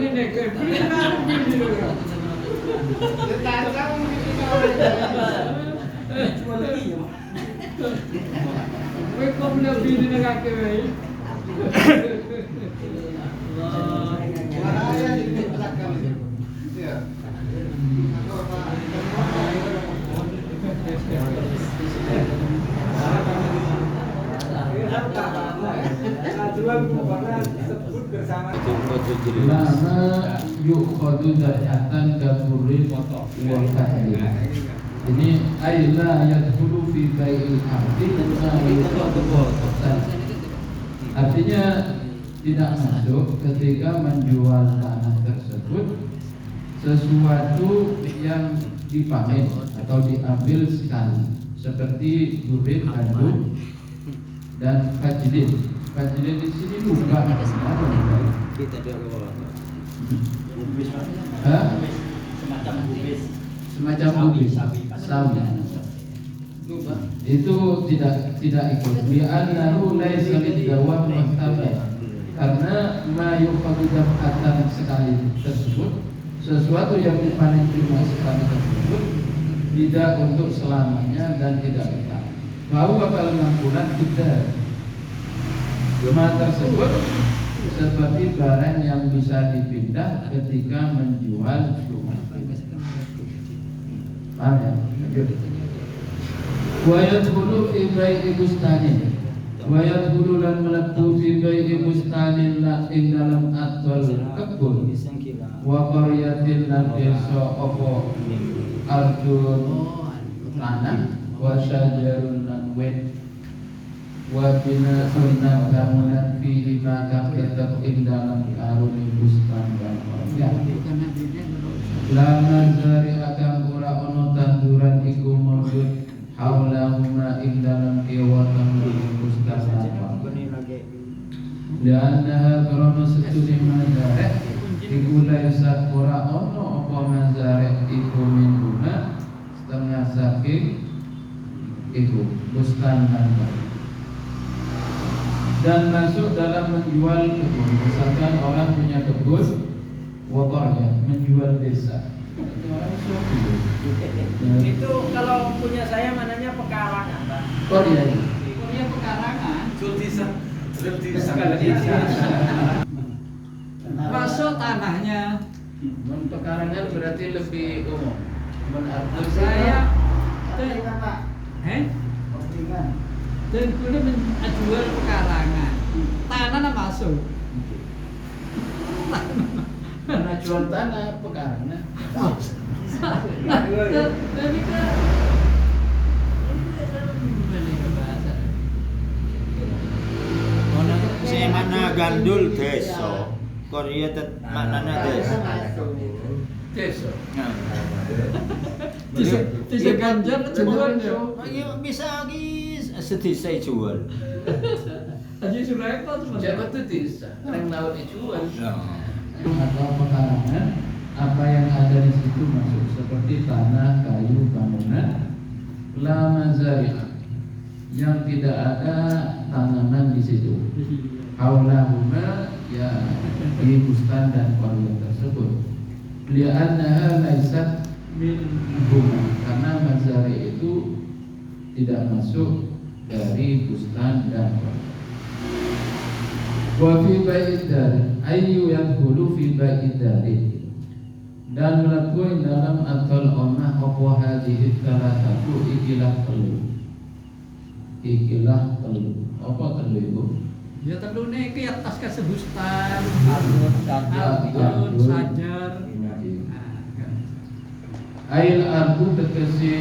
ini neker, beli kan beli juga. Tetangga mungkin Cuma lagi ya. Kowe kok beli beli dengan kewe. Warnanya di belakang. Iya. Lama yukhadu darhatan kafurin wa tahlil. Ini ayla yadkhulu fi bai'il ardi ma yukhadu. Artinya tidak masuk ketika menjual tanah tersebut sesuatu yang dipanen atau diambil sekali, seperti durin, gandum, dan fajlin. Fajlin di sini bukan Kita dulu. Bubis. Hah? Semacam bubis. Semacam bubis, sawi. Itu tidak ikut. Bi'annahu laisa lidawam muhtamal. Karena ma yukhadu daf'atan sekali tersebut, sesuatu yang dipanen cuma sekali tersebut tidak untuk selamanya dan tidak tetap. Bahwa kalau bulan kita rumah tersebut seperti barang yang bisa dipindah ketika menjual rumah. Paham ya? Wa yadkhulu fi bai'i bustanin. Wa yadkhulu lan melebu fi bai'i bustanin la ing dalam atol kebun. Wa qaryatin lan desa apa ardun tanah wa syajarun lan wit wa bina sunnah bangunan fihi maka tetap ing dalam karuni bustan dan qarya. Lama dari akan ora ono tanduran iku mawjud haulahuma ing dalam kiwatan bustan apa. Dan karena setuli mazarek iku laisa ora ono apa mazarek iku minuna setengah saking iku bustan dan masuk dalam menjual kebun. Misalkan orang punya kebun wabarnya menjual desa. Itu kalau punya saya mananya pekarangan, Pak. Oh iya. Korea pekarangan. Masuk tanahnya. Pekarangan berarti lebih umum. Menurut Saya Pak. dan kulit menjual pekarangan. Tanah masuk. karena jual tanah pekarangan. Tapi kan Saya mana gandul desa, Korea maknanya desa. Desa. bisa ganjar kejualan ya. Ayo bisa lagi sedisa jual. Aja sudah apa tuh? Jawa itu desa. Orang laut dijual. Atau pekarangan, apa yang ada di situ masuk seperti tanah, kayu, bangunan, lama zari'ah yang tidak ada tanaman di situ. Haulahuma ya di bustan dan qarya tersebut. Li'annaha laisat min huma, karena mazari itu tidak masuk dari bustan dan qarya. Wa fi bai'id dar ayyu yadkhulu fi bai'id dar, dan melakukan dalam atol omah apa hadhihi thalathatu ikilah telu. Ikilah telu. Apa telu itu? Ya telu nih ke atas ke sebustan, Alun, sajar. Ail ardu tegesi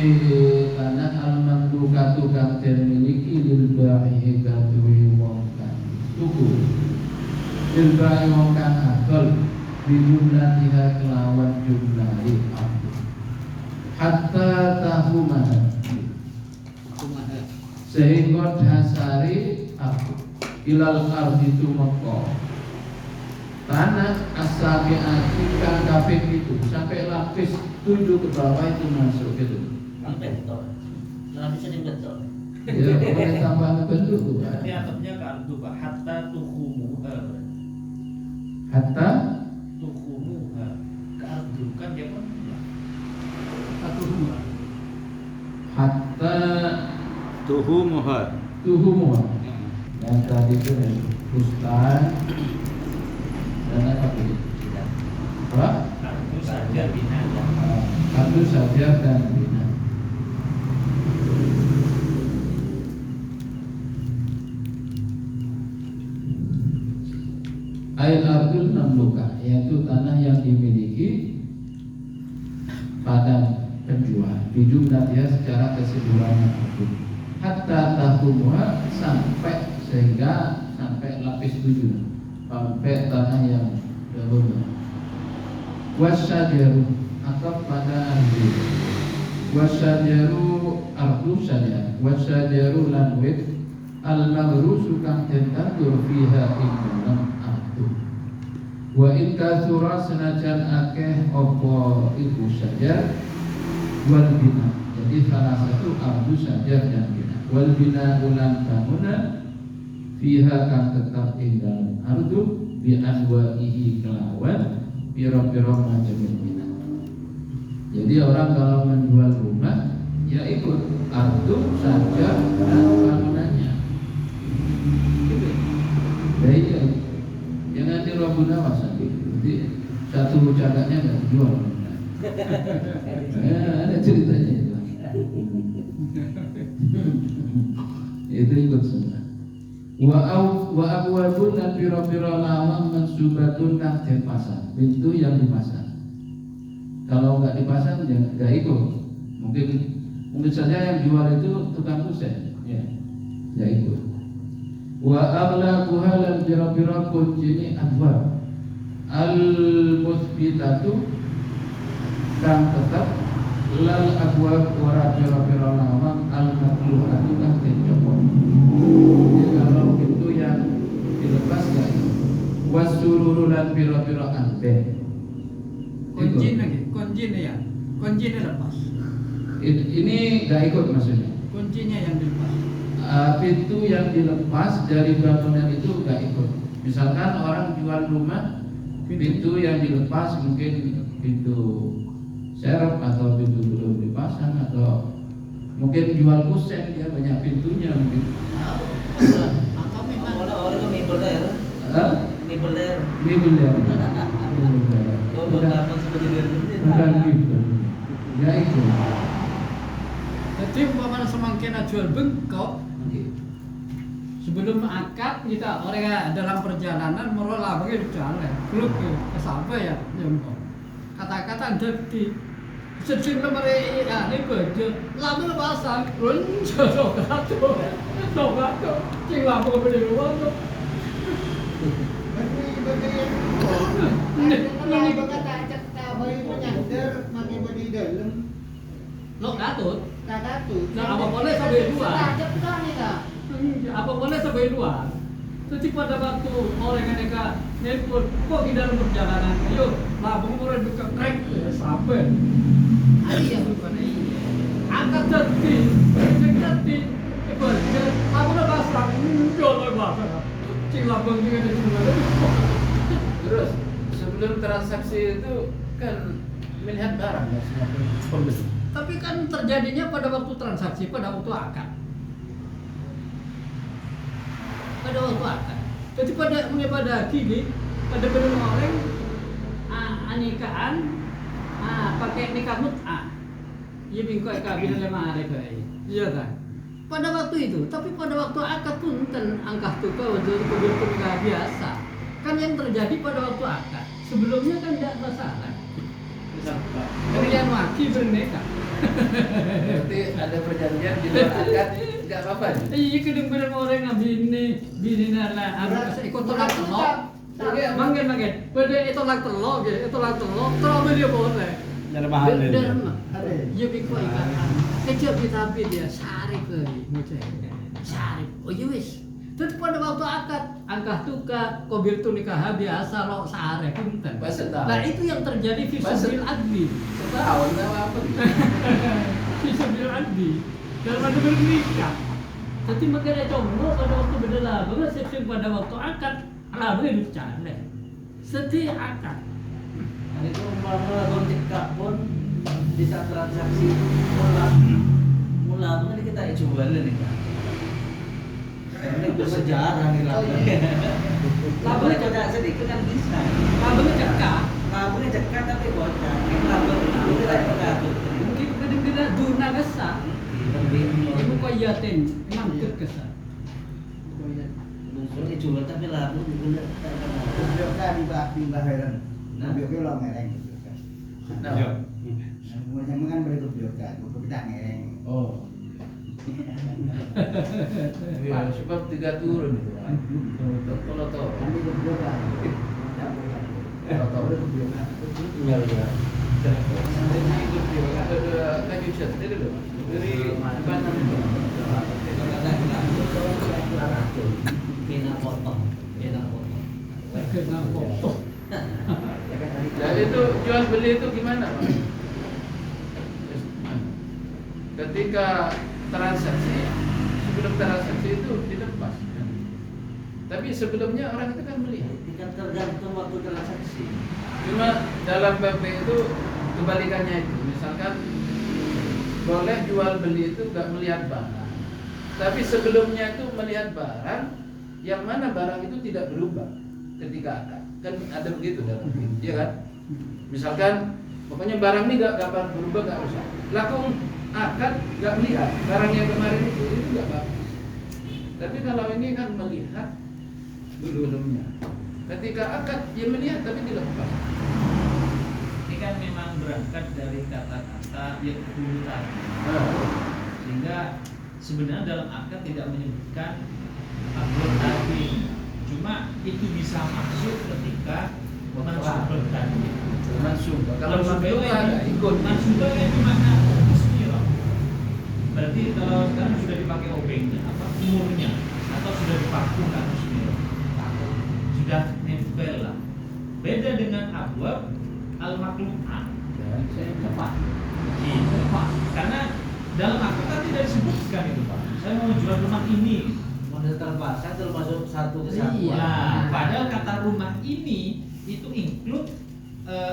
tanah al-mamlukatu kang den miliki lil ba'i kadwi wong kang tuku. Lil ba'i wong kang adol bijumlatiha kelawan jumlahi ardu. Hatta tahumana sehingga dasari ardu ilal ardi tumeka tanah as-sabi'ati kang kaping itu sampai lapis 7 ke bawah itu masuk gitu. betul. Nanti sering betul. Ya boleh tambah bentuk tuh Pak. Tapi atapnya kartu Pak. Hatta tuhumu. Hatta Tuhumu. Satu rumah. Hatta Tuhumuha. tuhumuha. Yang tadi itu bustan dan apa tadi? Apa? Kartu saja binatang. Kartu saja dan bina. Ail ardul mamlukah, yaitu tanah yang dimiliki pada penjual bijumlahnya secara keseluruhan itu. Hatta tahumwa sampai sehingga sampai lapis 7 sampai tanah yang dahulu. Wasyajaru atau pada ardu. Wasyajaru ardu saja. Wasyajaru lanwit al-maghrusu kang tentandur fiha ing dalam ardu. Wa in katsura senajan akeh apa iku saja wal bina. Jadi salah satu ardu saja dan bina. Wal bina ulang bangunan fiha kang tetap ing dalam ardu bi anwa'ihi kelawan piro-piro macam bina. Jadi orang kalau menjual rumah ya ikut ardu saja dan bangunannya. Gitu. Ya iya. Jangan dirobun awas nanti. Jadi satu cagaknya nggak dijual. Ada ceritanya itu. Itu ikut semua. Wa abwabun dan piro-piro lawang mensubatun kang den pasang. Pintu yang dipasang. Kalau nggak dipasang jangan nggak ikut. Mungkin saja yang jual itu tukang kusen. Ya ikut. Wa aghlaquha lan piro-piro kuncine abwab. Al-musbitatu kang tetap lal abwab ora piro-piro lawang al-makluhatu kang den copot. Jadi kalau pintu yang dilepas ya wasururu lan piro-piro anten. Kunci lagi, kunci ya. Kuncinya lepas. Ini nggak ikut maksudnya. Kuncinya yang dilepas. Pintu yang dilepas dari bangunan itu nggak ikut. Misalkan orang jual rumah, pintu yang dilepas mungkin pintu serep atau pintu belum dipasang atau mungkin jual kusen ya banyak pintunya mungkin. Atau memang Orang mebel daer. Mebel daer. Mebel ya. Oh, apa seperti itu? Bukan gitu. Ya itu. jadi umpamanya semangkena jual bengkok sebelum akad kita orang dalam perjalanan merolah begitu jalan klub ke sampai ya jempol kata-kata jadi sedang lemari ini kerja lama pasang runco sokato cing lampu beli luar tuh Ini berkata acak tabai menyandar maki bodi dalam. lo katut Katatu. Nah, apa boleh sampai dua? Acak kan nih kak. apa boleh sampai luar jadi pada waktu orang mereka nelpon kok di dalam perjalanan ayo labung orang buka krek sampai iya bukan ini angkat jadi ibaratnya labung udah pasang jual pasang cing labung juga di sini Terus sebelum transaksi itu kan melihat barang ya semua pembeli. tapi kan terjadinya pada waktu transaksi pada waktu akad jadi pada gini pada benar orang nikahan pakai nikah mut'ah iya bingkoi kabin 5 hari kayak iya kan pada waktu itu tapi pada waktu akad pun angkah tukar untuk nikah biasa kan yang terjadi pada waktu akad sebelumnya kan tidak masalah kalian waki bernikah Berarti ada perjanjian di luar akad nggak apa-apa. iya kadang-kadang orang bini nala harus ikut tolak telok manggen pada tolak telok terlalu dia boleh Nyari mahal ini. iya biko ikan kecil tapi dia sari ke sari oh iya wis terus pada waktu akad angkah tukar kobil tu nikah biasa lo sehari punten nah itu yang terjadi fisabil adli Setahun tahu apa? fisabil adli dalam ada bernikah jadi makanya coba pada waktu beda lah pada waktu akad lah boleh bicara setiap akad Itu umpama cekak pun bisa transaksi mula kan kita jual nih kan. Ini bersejarah nih lah. Label cocok sedikit kan bisa. Labelnya cekak. Labelnya cekak tapi bocah. Ini label itu tidak pengatur. Mungkin beda-beda durna besar. Ibu kau yatin, mangkut kesal. Ini jual tapi label juga tak pengatur. Biarkan timbah heran. Nah. Biarkan lo ngereng. Nah. Yang kan beri biarkan, bukan kita ngereng. Oh. Ya, sebab 3 turun itu. Kalau tahu. Kami berbiarkan. Kalau tahu. Iya iya. Ada kayu cat itu loh. Dari mana itu? Kena potong. Kena potong. Dan itu jual beli itu gimana, Pak? Ketika transaksi, sebelum transaksi itu dilepas. Tapi sebelumnya orang itu kan melihat. Kan tergantung waktu transaksi. Cuma dalam bab itu kebalikannya itu. Misalkan boleh jual beli itu nggak melihat barang. Tapi sebelumnya itu melihat barang, yang mana barang itu tidak berubah ketika akad. Kan ada begitu dalam fikih, ya kan? Misalkan pokoknya barang ini nggak berubah, nggak rusak. Laku akad nggak melihat barang yang kemarin itu nggak bagus. Tapi kalau ini kan melihat sebelumnya. Ketika akad dia melihat tapi dilepas. Ini kan memang berangkat dari kata-kata yang dulu tadi, sehingga sebenarnya dalam akad tidak menyebutkan akad tadi. Cuma itu bisa masuk ketika mansubah tadi. Mansubah. Kalau Mansubah mansubah nggak ikut. Mansubah itu makna bismillah. Berarti kalau sekarang sudah dipakai obengnya, apa umurnya, atau sudah dipaku kan bismillah. Sudah nempel lah. Beda dengan abwab al-maklumah. Saya lepas. Lepas. Karena dalam akad kan tidak disebutkan itu, Pak. Saya mau jual rumah ini. Model terpaksa termasuk satu kesatuan. Iya. Padahal kata rumah ini itu include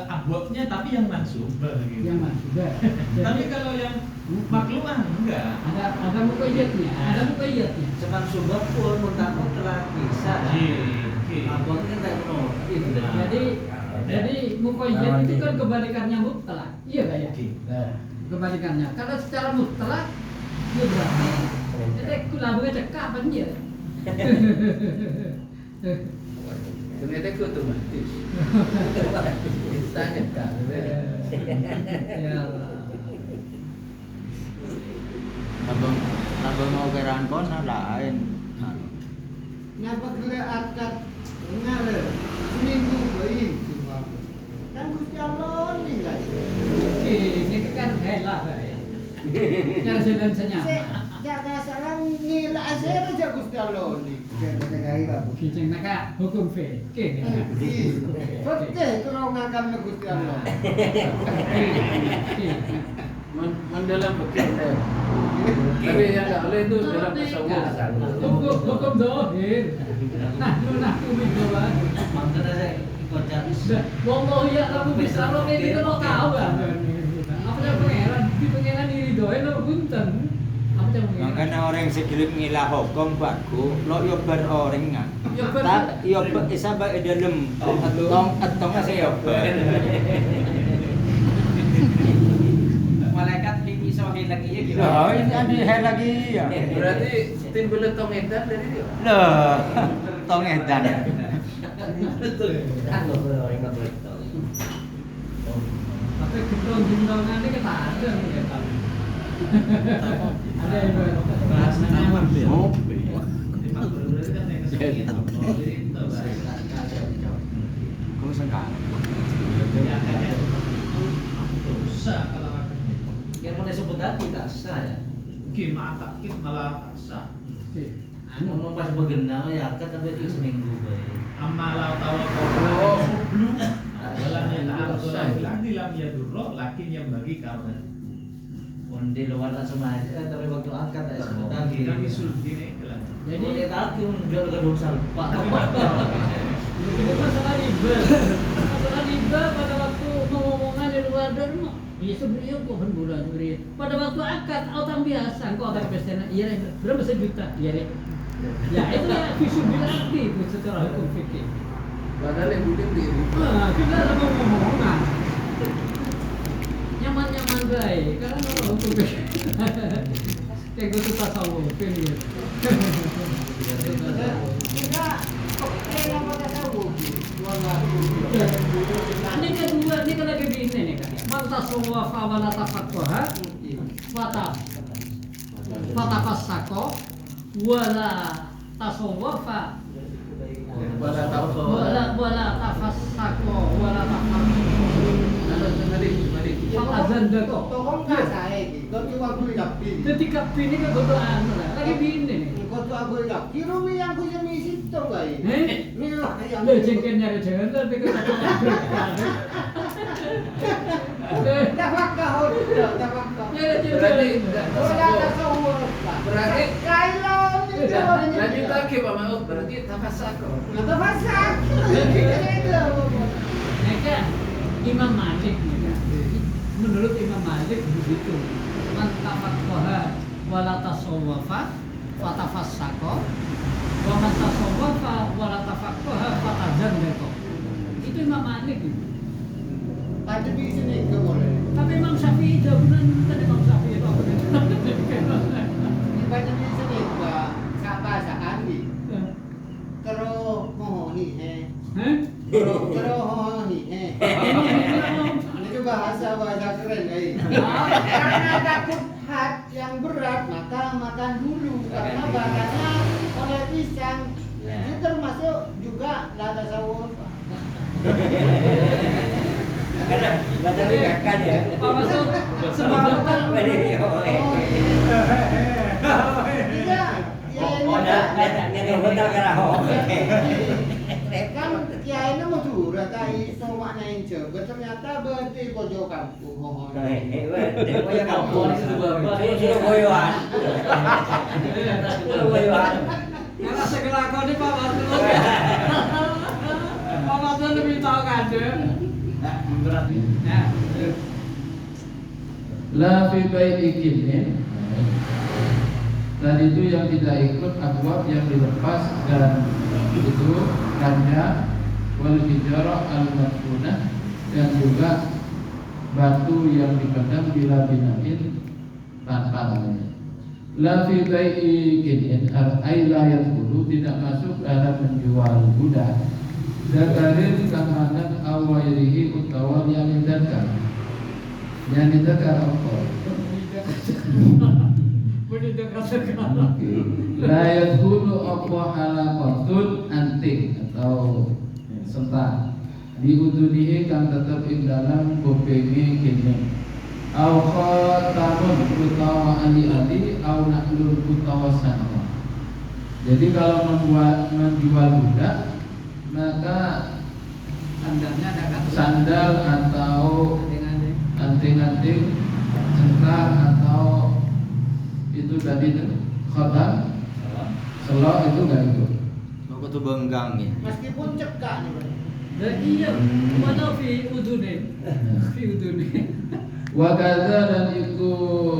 abwabnya tapi yang mansubah gitu. Yang mansubah. Tapi kalau yang maklumah enggak. Ada muqayyadnya, ada muqayyadnya. Cuman sumbah pun pertama telah bisa. Abang kan tak tahu. Jadi muqayyad itu kan kebalikannya mutlak. Iya enggak ya? Kebalikannya. Kalau secara mutlak dia berarti jadi kulabnya cekak banjir. Ternyata itu otomatis. Tanya kan. Ya Allah. Abang mau ke rangkon lain. Nyapa gele akad ngalir seminggu bayi. Kan Gusti Allah nih guys. Ini kan helah ya. Yang jalan senyap. Jaga sarang nila aja aja Gusti Allah nih. Kita kaya babu. Kijeng naka hukum fikih. Oke, kalau ngakam Gusti Allah. Mendalam bekerja. Tapi yang nggak boleh itu dalam tasawuf. Hukum dohir. Nah, kumi doa. Makanya saya ikut cari. Wallahi ya kamu bisa lo ini kan lo tahu kan. Apa yang pangeran di pangeran ini doain lo bunten. Apa yang pangeran? Makanya orang yang segelip ngilah hukum baku, lo yo ber orang nggak? Yo ber. Tak yo ber isa ba dalam atong saya yo ber. Malaikat bisa hilang iya gitu. Loh, ini ada lagi ya. Berarti tim beletong edan dari dia. Loh, tong edan. Kan lo orang nggak boleh tahu. Tapi gendong nanti kita ada nih kan. Ada yang Bahasanya apa? Oh. Berarti kan yang kesekian. Kamu sangka? Ya kayaknya dosa kalau Yang mau disebut tadi tak sah ya. gimana takut malah tak sah. Ngomong pas begenang ya kan tapi itu seminggu baik. Amalau tahu kalau belum dalam yang tak lagi lam ya dulu laki yang bagi kawan. Onde luar tak sama aja tapi waktu angkat ya sebut lagi. Kami sulgini lah. Jadi dia tadi menjual ke dosa pak. Itu masalah riba. Masalah riba pada waktu sebenarnya kok bulan sebenarnya. Pada waktu akad autam biasa, kok akad pesta iya berapa sejuta? Iya deh. Ya itu ya visu berarti itu secara hukum fikih. Padahal yang bukan diri. Nah, kita ngomong-ngomongan. Nyaman-nyaman baik, karena orang hukum fikih. Kayak gue tuh tasawuf, gitu. Ini kedua, ini kan lagi bini nih kan. Manta suwafa wala tafaqquha fatafassaqa wala tasawwafa wala tafassaqa wala fatazandaqo. Tokong nggak saya ini, kau tuh aku yakin. Ketika bini kan keduaan lagi bini nih. Kau tuh aku yakin, rumi yang aku jadi situ nggak ini? Ini lah yang. Lo jengkel nyari jangan tapi kan Dah fakah, dah fakah. Berarti lanjut lagi Pak Maud, berarti tafassaqa. Mereka Imam Malik menurut Imam Malik begitu. Man tafaqqaha wala tasawwafa fatafassaqa wa man tasawwafa wala tafaqqaha fatazandaqa. Itu Imam Malik itu. Ada di sini nggak boleh. Tapi Imam Syafi'i jawaban tadi Imam Syafi'i itu apa? Baca di sini Pak, siapa Andi? Terus mohoni itu bahasa keren karena takut yang berat maka makan dulu karena bahannya oleh pisang itu termasuk juga lada sawur. Makan ya. Pak Masuk sebelum kan kan kiai itu mau curhat tai sama nain jaga ternyata berarti pojok kampung mohon. Pojok kampung itu Surabaya. karena segelakon ini Pak Masuk. Pak Masuk lebih tahu kan deh. Ya. La fi bai'i kinin. Dan itu yang tidak ikut abwab yang dilepas dan itu kanda wal hijarah al madfunah dan juga batu yang dipendam bila binain tanpa lain. La fi bai'i kinin ay la yadkhulu tidak masuk dalam menjual budak zakarin kamanan awairihi utawa yang didakar apa? La yadkhulu apa halaqatun antik atau setar di udunihi kang tetep ing dalam kupinge kene au khatamun utawa ali-ali au naklun utawa sanwa. Jadi kalau menjual budak maka Sandalnya ada kan? sandal atau anting-anting setar atau itu tadi khatam selok itu enggak ikut. Mau tuh benggang ya. Meskipun cekak nih Pak. Dan iya, mana fi udunin. Wa kadza dan iku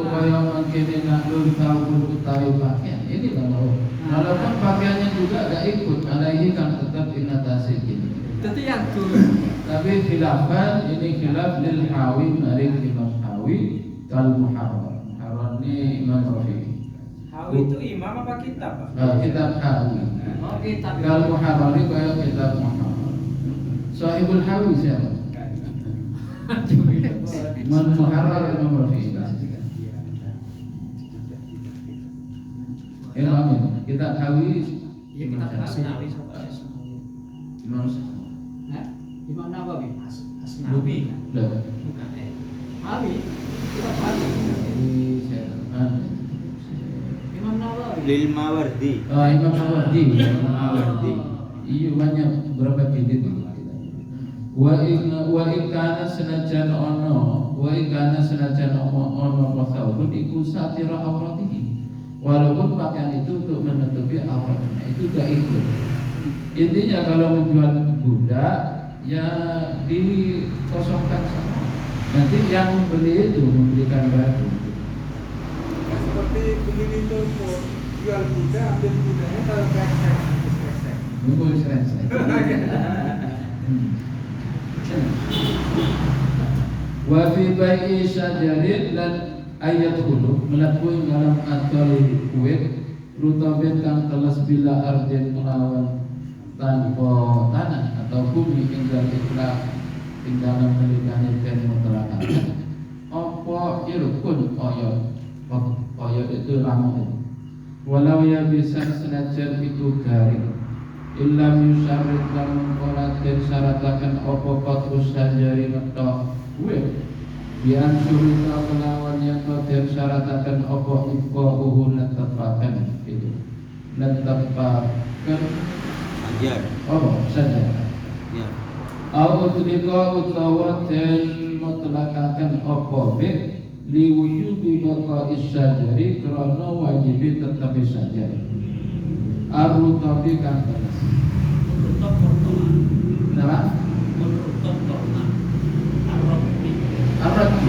kaya mangkene naklun taun utawi pakaian. Ini kalau walaupun pakaiannya juga enggak ikut, alaihi kan tetap inatasi ini. Jadi yang tuh Tapi khilafan ini khilaf lil Hawi maring Imam Hawi kal Muharrar. Muharrar ini Imam Rafi'i. Hawi itu imam apa kitab, Pak? Kitab Hawi. oh kita Kal Muharrar ini kaya kitab Muharrar. Sahibul Hawi siapa? Man Muharrar Imam Rafi'i. Imam ini kitab Hawi. ya kita Asnawi. Imam Imam Nawawi. Nabi. Dah. Bukan Hawi. Kita Hawi. Imam Nawawi. Lil Mawardi. Imam Mawardi. Iya banyak berapa jilid itu. Wa in kana senajan ono pasaubun iku satira auratihi. Walaupun pakaian itu untuk menutupi auratnya itu gak ikut. Intinya kalau menjual budak ya dikosongkan sama Nanti yang membeli itu membelikan batu. Seperti begini tuh, jual kuda, ambil kudanya, kalau kresek. Nunggu selesai. Wa fi bai'i syajarin dan ayat hulu melakui dalam atol kuit rutabin kang telas bila ardin melawan tanpa tanah atau bumi tinggal ikhlas tinggal melikani dan mutlaka apa irkun oyo itu ramu walau ya bisa senajan itu garing illam yusarrid lamun ora den syarataken apa patrus sajari ngetok kuwe bian surita kelawan yang den syarataken apa iqahu netepaken itu netepaken Ajar. oh saja Ya. au tudika utawa den mutlakaken apa bi liwujubi baqa isyajari krana wajibi tetep saja aru tapi kan telas Menurut Kortoa, nah menurut Kortoa, Arabi, Arabi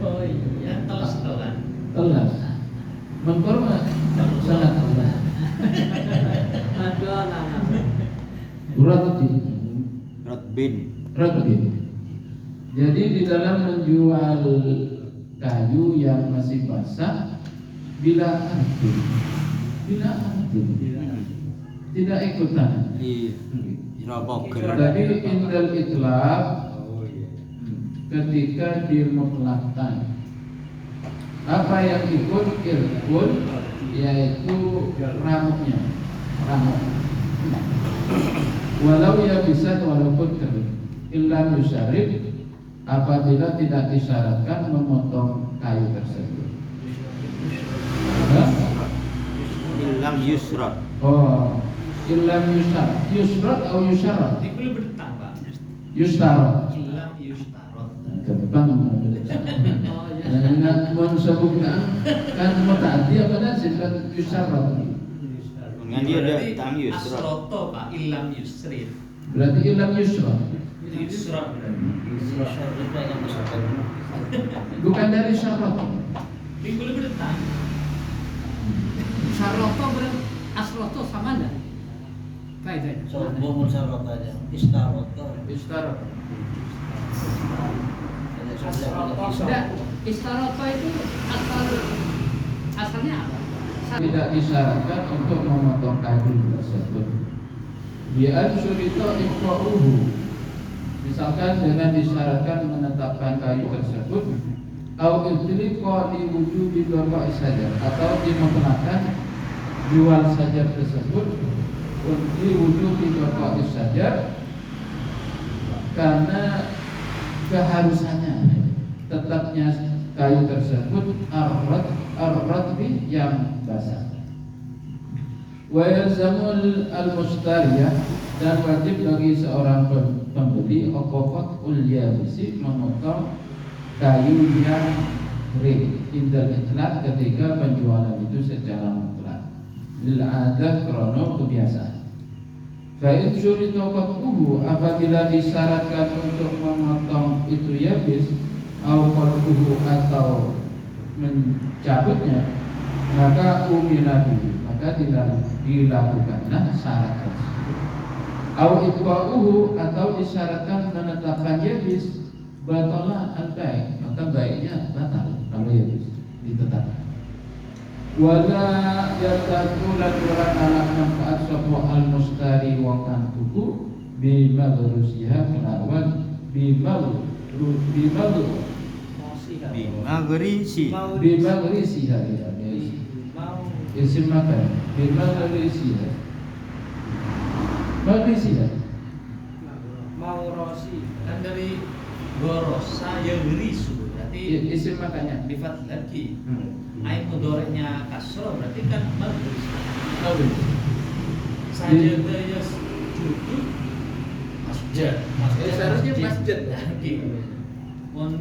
oh iya, telas-telas. telas mengkorma sangat telas Ada lah. Radbin. Roti. Jadi di dalam menjual kayu yang masih basah bila arti tidak ikutan. Iya. Roboger. Tadi indal itlaq Oh iya. ketika dimutlakkan apa yang ikut irkun yaitu ramuknya ramuk walau ya bisa walaupun kering illam yusarib apabila tidak disyaratkan memotong kayu tersebut. Hah? Illam yusra. Oh illam yusrat atau yusyarat Ini boleh bertang, Pak. yusyarat Illam yustarot. kebang Oh iya. dan mensebutkan kan muta'addi apa nasib kan yusyarat Dengan dia ada tam yusra. Asroto, Pak. Illam yusrif. berarti illam yusrat Yusra berarti. bukan dari syarat. Ini boleh bertang. Saroto berarti asroto sama enggak? Kaidahnya. Sombong musyarat aja. Istarot. Isyarat Tidak, istaroto itu asalnya apa? tidak disyaratkan untuk memotong kayu tersebut. Biar surito iqra'uhu. Misalkan dengan disyaratkan menetapkan kayu tersebut, au idliqa li wujubi baqa' sajar atau dimutlakkan jual sajar tersebut li wujubi baqa' sajar karena keharusannya tetapnya kayu tersebut ar-radbi yang basah. Wa yalzamul al-mustariyah dan wajib bagi seorang pembeli okofat ulyabisi memotong kayu yang kering indal itlaq ketika penjualan itu secara mutlak lil adat krono kebiasaan. Fa'in syurita qat'uhu apabila disyaratkan untuk memotong itu yabis au qat'uhu atau mencabutnya maka umilabi maka dilakukanlah syarat tersebut. Au ibqa'uhu atau disyaratkan menetapkan yabis batalah al-bai' maka baiknya batal kalau yabis ditetapkan. Wala yatakulan orang anak manfaat sopo al-mustari wa kan tuku bimadrusiha kelawan bimadrusiha isim makan bimadrusiha madrusiha Mau rosi. Kan dari gorosa yang risu berarti isim makannya difat lagi. Ain mudoreknya kasro berarti kan madrus. Saja daya sujud masjid. seharusnya masjid. Lagi. Mon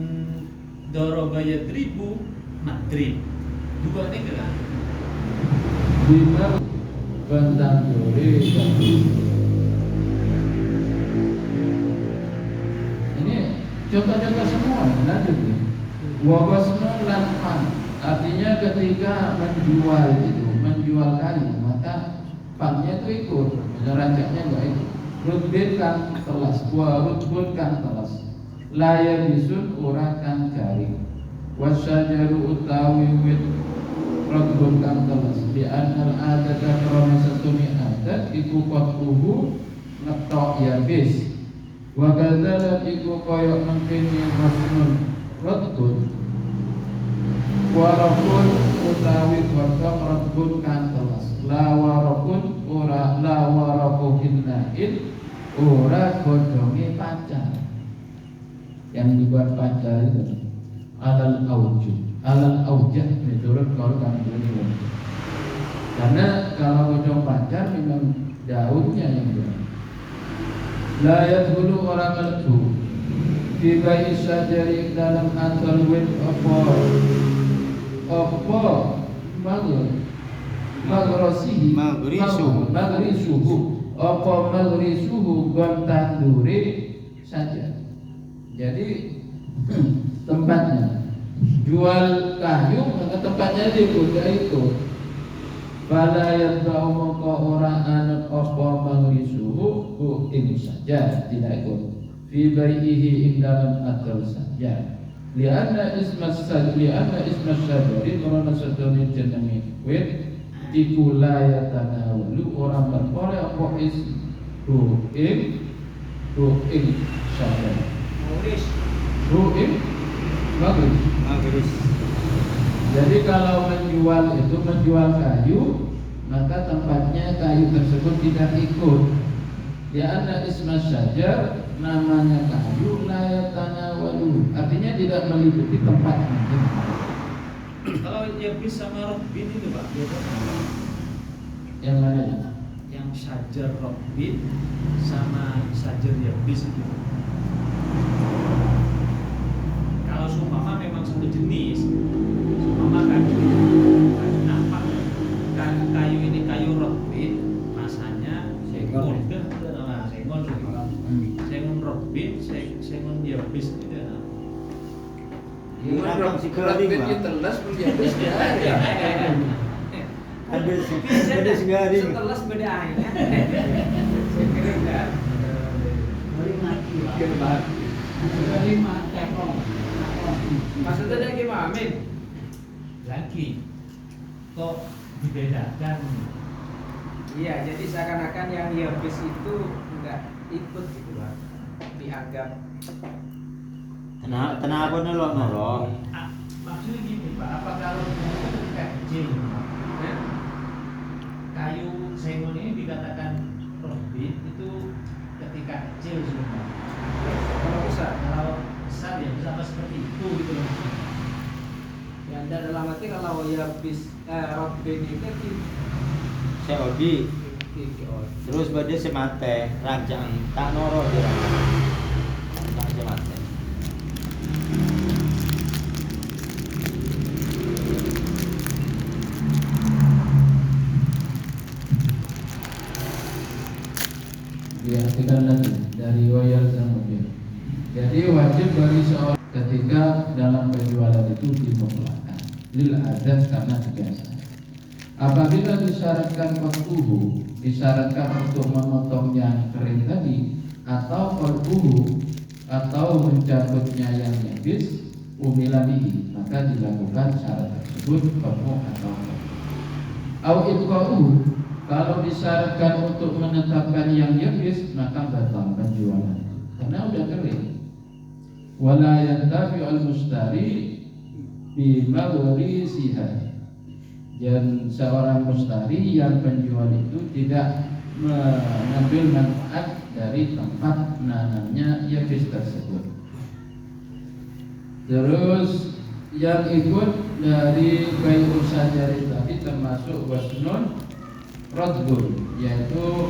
dorobaya ribu madrib. Juga ini kan. bima bantang dore ini contoh-contoh semua lanjut ya. Wa wasnun lan pan, artinya ketika menjual kayu maka pannya itu ikut, rancaknya enggak ikut. Rutbin kan telas, wa rutbun kan telas, laya bisun ora kan garing, wasyajaru utawi wit rutbun kan telas. Di anal adata krona setuni adat iku qatuhu ngetok ya bis. Wa kadzalan iku koyok mengkini wasnun rutbun, warapun utawi kodok rutbun kan telas. La warapun ora la warapuhin nail ora godonge pacar. Yang dibuat pacar itu alal aujah menurut kalau kami berdua. Karena kalau godong pacar memang daunnya yang benar. La yadkhulu orang melebu fi bai'i syajari dalam asal wit apa magrisuhu apa magrisuhu gontan duri saja. Jadi tempatnya jual kayu maka tempatnya itu fala yadau maka ora anut apa magrisuhu ku ini saja tidak ikut fi bai'ihi ing dalam akal saja. Lianna ismas syajari karena sedone jenenge wit iku la yatanawalu orang berpore apa is ing syajari magris. Jadi kalau menjual kayu maka tempatnya kayu tersebut tidak ikut. Lianna ismas syajar namanya kayu layatana walu, artinya tidak meliputi tempatnya. Kalau yabis sama rotbin itu Pak, beda apa? Yang mana? Yang sajar rotbin sama sajar yabis itu. Kalau seumpama memang satu jenis, seumpama kayu nampak kayu ini kayu rotbin, masanya sengon rotbin, sengon yabis itu. Ada si garing Pak. Telas pun yabis ya. Ada si garing. Setelah beda airnya. Maksudnya dia gimana, Amin? Lagi kok dibedakan? Iya, jadi seakan-akan yang yabis itu enggak ikut gitu Pak. Dianggap Kenapa noloh? Maksudnya gini Pak, apa kalau itu kecil? Kayu sengon ini dikatakan rotbin itu ketika kecil semua. kalau besar. Kalau besar ya bisa apa seperti itu gitu loh. Yang dalam arti kalau yabis rotbin itu COD. Terus badhe semate rancang tak noro dia. Tak semate. Diartikan lagi dari wayal zamudin. Jadi wajib bagi seorang ketika dalam penjualan itu dimutlakkan lil adat karena kebiasaan. Apabila disyaratkan qatuhu, disyaratkan untuk memotong yang kering tadi, atau qalbuhu atau mencabutnya yang yabis, umilanihi, maka dilakukan syarat tersebut qat'u atau au ibqa'u. Kalau disyaratkan untuk menetapkan yang yabis, maka batal penjualan karena udah kering. Wala yantafi al-mustari bimagrisiha. Dan seorang mustari yang penjual itu tidak mengambil manfaat dari tempat nanamnya yabis tersebut. Terus yang ikut dari bai'u syajari tadi termasuk wasnun rotbun, yaitu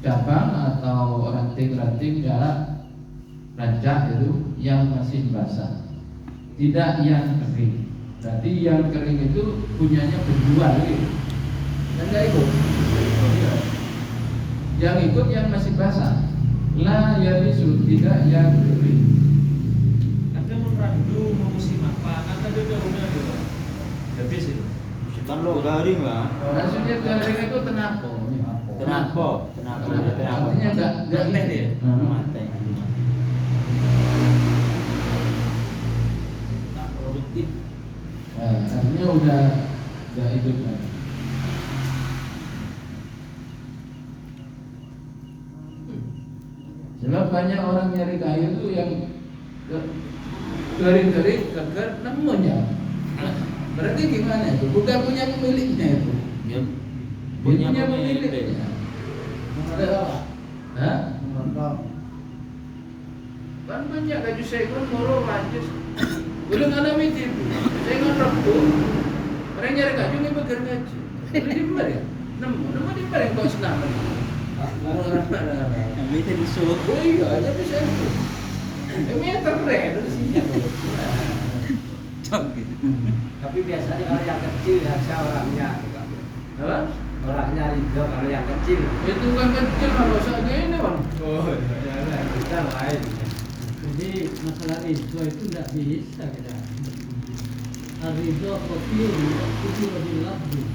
cabang atau ranting-ranting jarak rancak itu yang masih basah, tidak yang kering. Berarti yang kering itu punyanya penjual gitu. Dan tidak ikut. Yang ikut yang masih basah. La yabisu, tidak yang kering. Ada merandu memusim apa? Kata dia rumah dia. Habis itu. Kan lo garing lah. Maksudnya garing itu kenapa? Kenapa? Artinya enggak Mati dia. Mati. Tak produktif. Artinya udah enggak hidup lagi. Sebab banyak orang nyari kayu itu yang garing-garing gagal nemunya. Berarti gimana itu? Bukan punya pemiliknya itu. Ya, Punya pemiliknya. Ada apa? Hah? Nonton. Kan banyak kayu sekon moro lanjut. Belum ngalami itu. Saya ngarep tuh. Orang nyari kayu ini beker kayu. Ini di mana ya? Nemu di mana yang kau senang? Kami tadi suruh. Oh iya, aja bisa itu. Ini yang keren sih. Tapi biasanya kalau yang kecil harusnya orangnya gitu. Apa? Orangnya ridho kalau yang kecil. Itu kan kecil kalau saja ini bang. Oh, ya kita lain. Jadi masalah ridho itu tidak bisa kita. Ridho kafir itu lebih lafzi.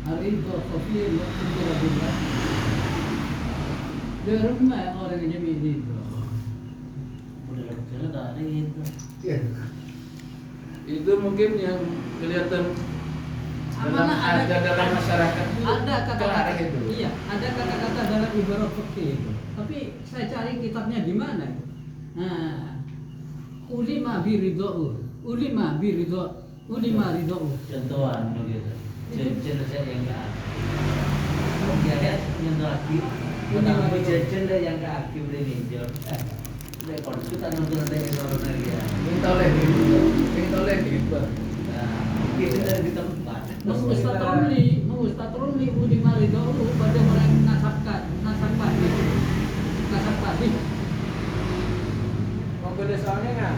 Ridho kafir itu lebih lafzi. Di rumah orang yang jadi ridho. Udah kecil ada itu. Itu mungkin yang kelihatan Mana ada dalam masyarakat itu ada kelar kata-kata itu. iya, ada kata-kata dalam ibarat fikih itu. Tapi saya cari kitabnya di mana? Nah, ulima ridho. Contohan begitu. Jajan saya yang enggak ada. Dia lihat nyentuh lagi. Menambah jajan dia yang enggak aktif beli ninjol. Udah kalau kita nonton ada yang orang lagi ya. Minta oleh itu. Nah, kita dari tempat. Mustatruli ulima ridho pada orang nasab tadi. Mau beda soalnya nggak?